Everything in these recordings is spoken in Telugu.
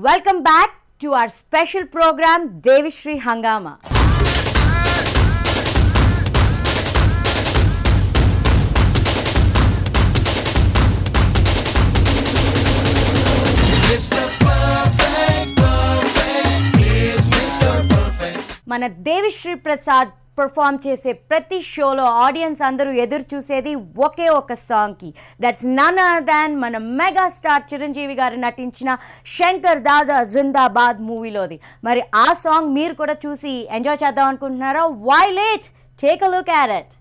Welcome back to our special program Devishri Hangama. మన దేవిశ్రీ ప్రసాద్ పర్ఫామ్ చేసే ప్రతి షోలో ఆడియన్స్ అందరూ ఎదురు చూసేది ఒకే ఒక సాంగ్కి. దట్స్ నన్ అదర్ దాన్ మన మెగాస్టార్ చిరంజీవి గారు నటించిన శంకర్ దాదా జిందాబాద్ మూవీలోది. మరి ఆ సాంగ్ మీరు కూడా చూసి ఎంజాయ్ చేద్దాం అనుకుంటున్నారా? Why late? Take a look at it.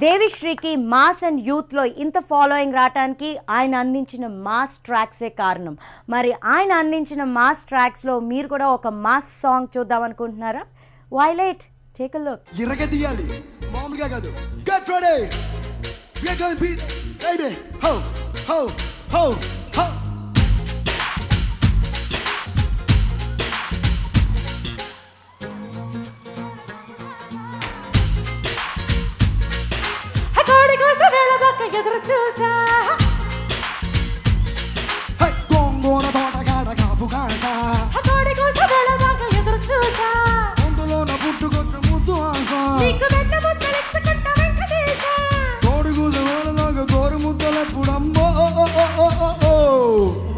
దేవిశ్రీకి మాస్ అండ్ యూత్లో ఇంత ఫాలోయింగ్ రావడానికి ఆయన అందించిన మాస్ ట్రాక్సే కారణం. మరి ఆయన అందించిన మాస్ ట్రాక్స్లో మీరు కూడా ఒక మాస్ సాంగ్ చూద్దాం అనుకుంటున్నారా? Why late? Take a look. ఇరగదీయాలి, మామూలుగా కాదు. Get ready, we are going beat baby. హో హో హో హో. ఎదురు చూసా గోంగూర తోటగాడ కాపు కాసా, కోడి కోసం వెళ్ళదాకా ఎదురు చూసా, అందులోన పుట్టుకొచ్చే ముద్దు ఆసా, నీకు వెన్న ముద్దలిచ్చుకుంటా వెంకటేశ, కోడి కూస వెళ్ళదాకా కోరి ముద్దలెప్పుడమ్మో.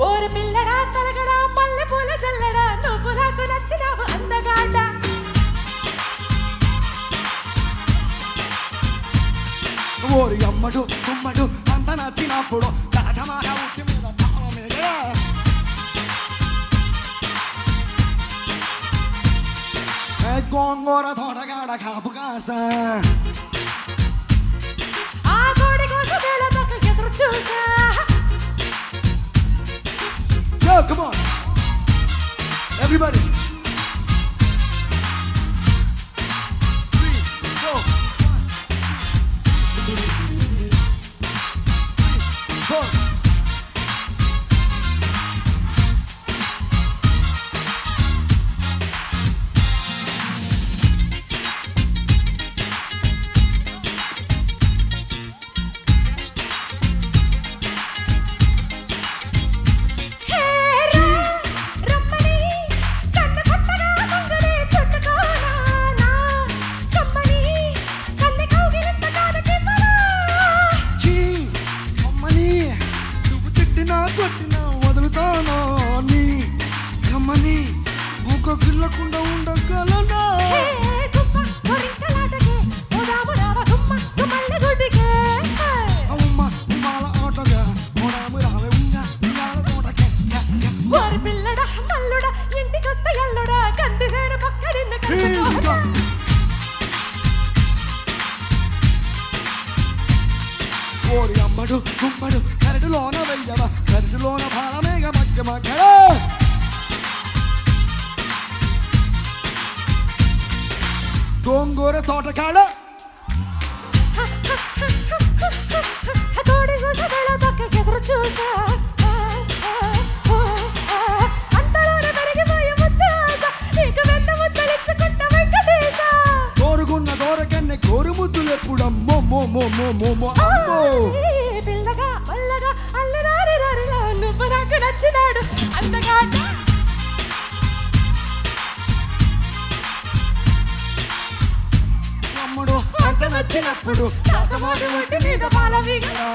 ఓరి పిల్లడా తలగడా మల్లె పూల జల్లడా, నువ్వు నాకు నచ్చినావు అందగాడ. ఓరి అమ్మడు గుమ్మడు అంత నచ్చినప్పుడు రాజమాడ ఉట్టి మీద తాళమేగరా. గోంగూర తోటగాడ కాపు కాసా, ఆ కోడి కోసం వెళ్ళదాకా ఎదురు చూసా. Yo, come on, everybody. 3, 4, 4. గిల్లకుండా ఉండగలనా? గుమ్మ గురింకలాటకే ఓదాము రావ గుమ్మ గుమ్మల్ల గుడ్డికే మంచులోన భారమేగ మధ్య మధ్య గోంగూర తోటకాడ కోరుగున్న దోరకన్నే కోరు ముద్దులు ఎప్పుడు అమ్మో మో మో మో మో మో అమ్మో పిల్లగా వల్లగా అల్లరారి రారిలా నువ్వు నాకు నచ్చినాడు అంతగా అమ్ముడు అంత నచ్చినప్పుడు దాసమాడి ఒంటి మీద పాలవిగా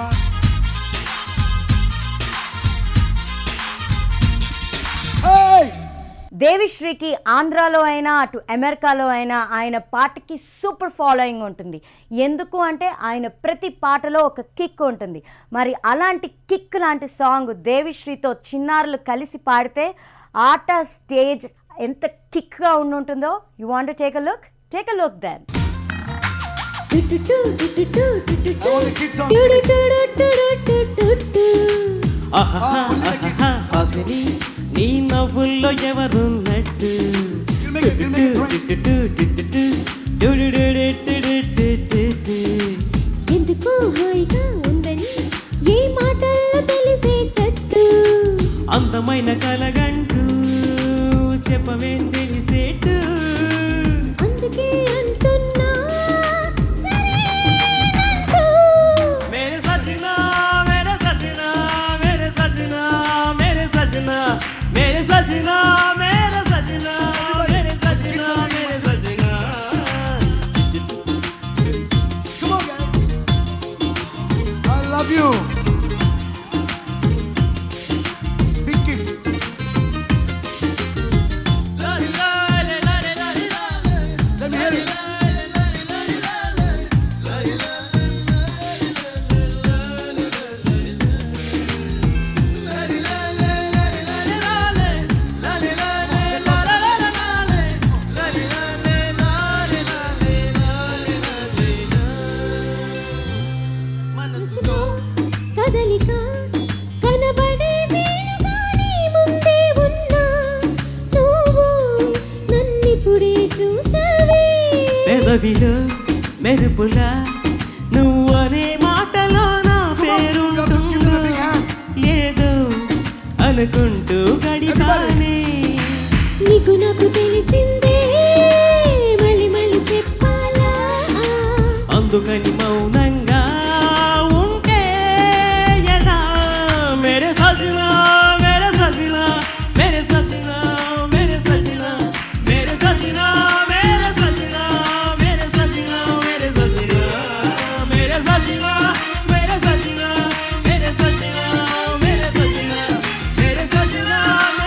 దేవిశ్రీకి ఆంధ్రాలో అయినా అటు అమెరికాలో అయినా ఆయన పాటకి సూపర్ ఫాలోయింగ్ ఉంటుంది. ఎందుకు అంటే ఆయన ప్రతి పాటలో ఒక కిక్ ఉంటుంది. మరి అలాంటి కిక్ లాంటి సాంగ్ దేవిశ్రీతో చిన్నారులు కలిసి పాడితే ఆట స్టేజ్ ఎంత కిక్గా ఉంటుందో. You want to take a look then. నీ నవ్వుల్లో ఎవరున్నట్టు ఎందుకు హాయిగా ఉందని ఏ మాటల్లో తెలిసేటట్టు అందమైన కలగంటూ చెప్పవేం తెలిసేట్టు అందుకే అంటున్నా సరేనంటూ మేరే సजना మేరే సजना మేరే సजना మేరే సजना మేరే సजना మేరే సजना మేరే సजना మేరే సजना Come on guys, I love you. Big kick. Let me hear it. మనసులో కదలిక కనబడే వేళగా నీ ముందే ఉన్నా నువ్వు నన్నిప్పుడే చూసావే పెదవిలో మెరుపులా నువ్వు అనే మాటలో నా పేరుంటుందో లేదో అనుకుంటూ గడిపానే నీకు నాకు తెలిసిందే మళ్ళీ మళ్ళీ చెప్పాలా అందుకని మౌనంగా ఉంటే ఎలా మేరే సजना మేరే సजना మేరే సजना మేరే సजना మేరే సजना మేరే సजना మేరే సजना మేరే సजना మేరే సजना మేరే సजना మేరే సजना మేరే సजना మేరే సजना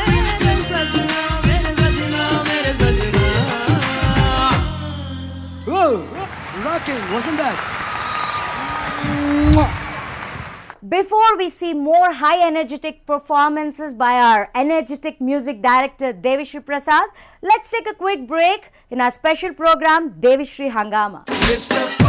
మేరే సजना మేరే సजना మేరే సजना Whoa, rocking, wasn't that? Mwah. Before we see more high energetic performances by our energetic music director Devishri Prasad, let's take a quick break in our special program Devishri Hangama. Mr.